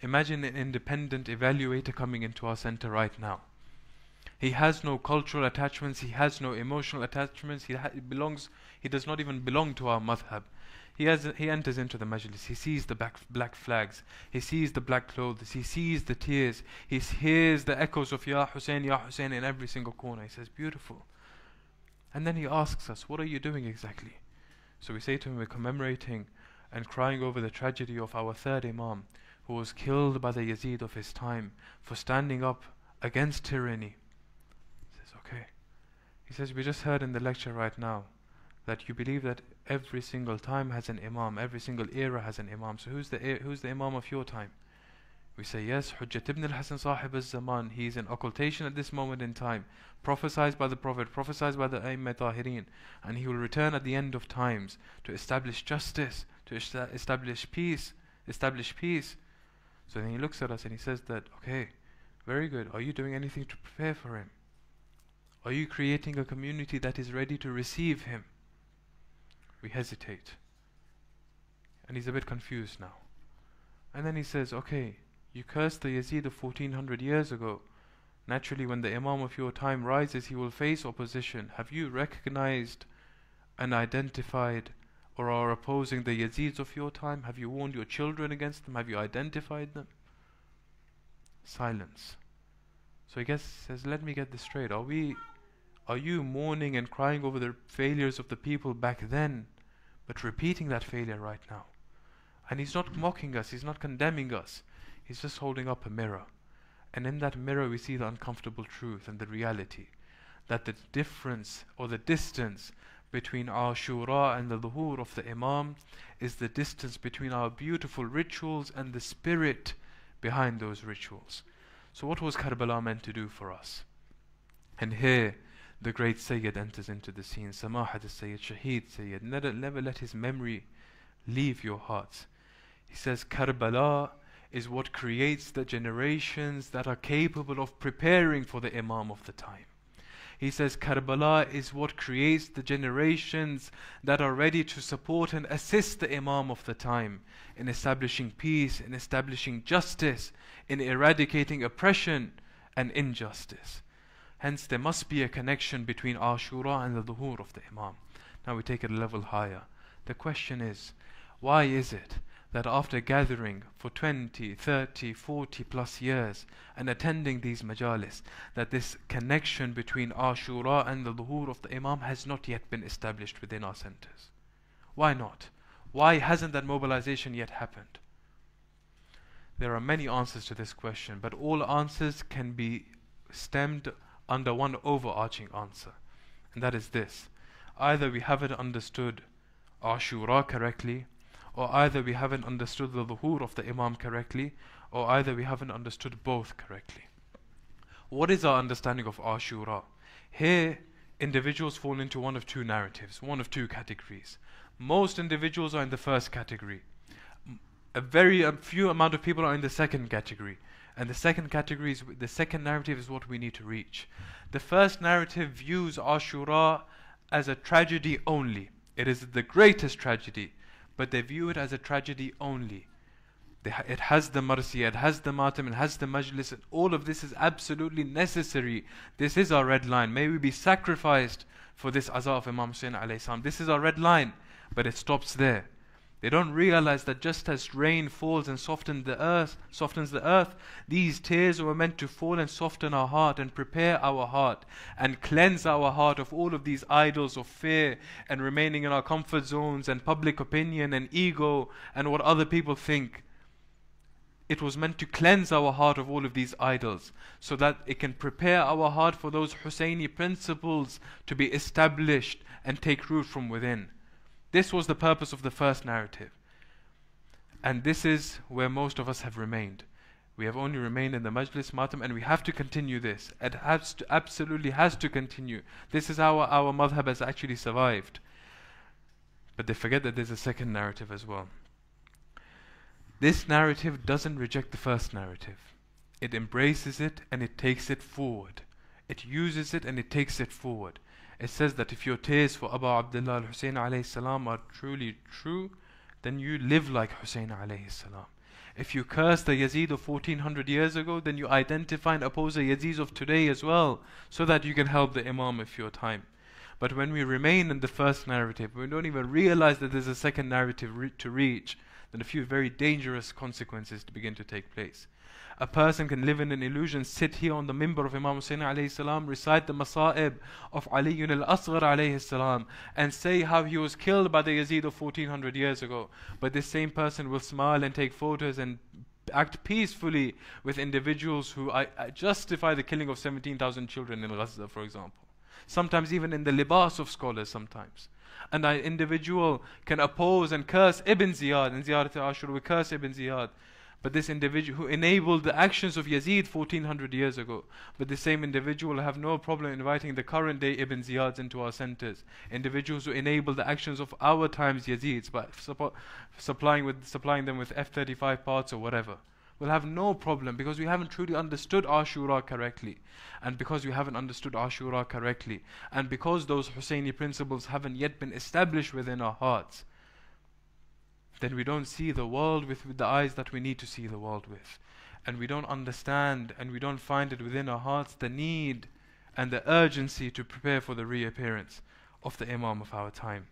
Imagine an independent evaluator coming into our center right now. He has no cultural attachments, he has no emotional attachments, he does not even belong to our madhab. He enters into the majlis, he sees the black flags, he sees the black clothes, he sees the tears, he hears the echoes of Ya Hussein in every single corner. He says, beautiful. And then he asks us, what are you doing exactly? So we say to him, we're commemorating and crying over the tragedy of our third Imam, who was killed by the Yazid of his time for standing up against tyranny. He says, okay. He says, we just heard in the lecture right now that you believe that every single time has an Imam, every single era has an Imam. So who's the Imam of your time? We say, yes, Hujjat ibn al-Hasan Sahib al-Zaman. He is in occultation at this moment in time, prophesied by the Prophet, prophesied by the A'immah Tahirin, and he will return at the end of times to establish justice, to establish peace. So then he looks at us and he says that, okay, very good. Are you doing anything to prepare for him? Are you creating a community that is ready to receive him? We hesitate. And he's a bit confused now. And then he says, okay, you cursed the Yazid of 1400 years ago. Naturally, when the Imam of your time rises, he will face opposition. Have you recognized and identified or are opposing the Yazids of your time? Have you warned your children against them? Have you identified them? Silence. So he says, let me get this straight. Are you mourning and crying over the failures of the people back then, but repeating that failure right now? And he's not mocking us, he's not condemning us. He's just holding up a mirror. And in that mirror we see the uncomfortable truth and the reality that the difference or the distance between Ashura and the Dhuhoor of the Imam is the distance between our beautiful rituals and the spirit behind those rituals. So what was Karbala meant to do for us? And here the great Sayyid enters into the scene. Samahat al-Sayyid, Shaheed Sayyid. Never let his memory leave your hearts. He says Karbala is what creates the generations that are capable of preparing for the Imam of the time. He says Karbala is what creates the generations that are ready to support and assist the Imam of the time in establishing peace, in establishing justice, in eradicating oppression and injustice. Hence there must be a connection between Ashura and the Dhuhoor of the Imam. Now we take it a level higher. The question is, why is it that after gathering for 20, 30, 40 plus years and attending these majalis, that this connection between Ashura and the Dhuhoor of the Imam has not yet been established within our centers? Why not? Why hasn't that mobilization yet happened? There are many answers to this question, but all answers can be stemmed under one overarching answer, and that is this: either we haven't understood Ashura correctly, or either we haven't understood the Dhuhoor of the Imam correctly, or either we haven't understood both correctly. What is our understanding of Ashura? Here, individuals fall into one of two narratives, one of two categories. Most individuals are in the first category. A few amount of people are in the second category. And the second category is, the second narrative is what we need to reach. The first narrative views Ashura as a tragedy only. It is the greatest tragedy, but they view it as a tragedy only. It has the marsi, it has the matam, it has the majlis, and all of this is absolutely necessary. This is our red line. May we be sacrificed for this Aza of Imam Hussain alayhi salam. This is our red line, but it stops there. They don't realize that just as rain falls and softens the earth, these tears were meant to fall and soften our heart and prepare our heart and cleanse our heart of all of these idols of fear and remaining in our comfort zones and public opinion and ego and what other people think. It was meant to cleanse our heart of all of these idols so that it can prepare our heart for those Husseini principles to be established and take root from within. This was the purpose of the first narrative. And this is where most of us have remained. We have only remained in the Majlis Matam, and we have to continue this. It absolutely has to continue. This is how our madhab has actually survived. But they forget that there's a second narrative as well. This narrative doesn't reject the first narrative. It embraces it and it takes it forward. It uses it and it takes it forward. It says that if your tears for Abu Abdullah al-Hussein alayhi salam are truly true, then you live like Hussein alayhi salam. If you curse the Yazid of 1400 years ago, then you identify and oppose the Yazid of today as well, so that you can help the Imam of your time. But when we remain in the first narrative, we don't even realize that there's a second narrative to reach, then a few very dangerous consequences to begin to take place. A person can live in an illusion, sit here on the minbar of Imam Hussein alayhi salam, recite the masa'ib of Ali al-Asghar alayhi salam, and say how he was killed by the Yazid of 1400 years ago. But this same person will smile and take photos and act peacefully with individuals who justify the killing of 17,000 children in Gaza, for example. Sometimes even in the libas of scholars sometimes. And an individual can oppose and curse Ibn Ziyad. In Ziyarat al-Ashura we curse Ibn Ziyad. But this individual who enabled the actions of Yazid 1400 years ago, but the same individual will have no problem inviting the current day Ibn Ziyads into our centers. Individuals who enable the actions of our times Yazids by supplying them with F-35 parts or whatever. We'll have no problem, because we haven't truly understood Ashura correctly. And because we haven't understood Ashura correctly, and because those Husseini principles haven't yet been established within our hearts, then we don't see the world with the eyes that we need to see the world with. And we don't understand, and we don't find it within our hearts the need and the urgency to prepare for the reappearance of the Imam of our time.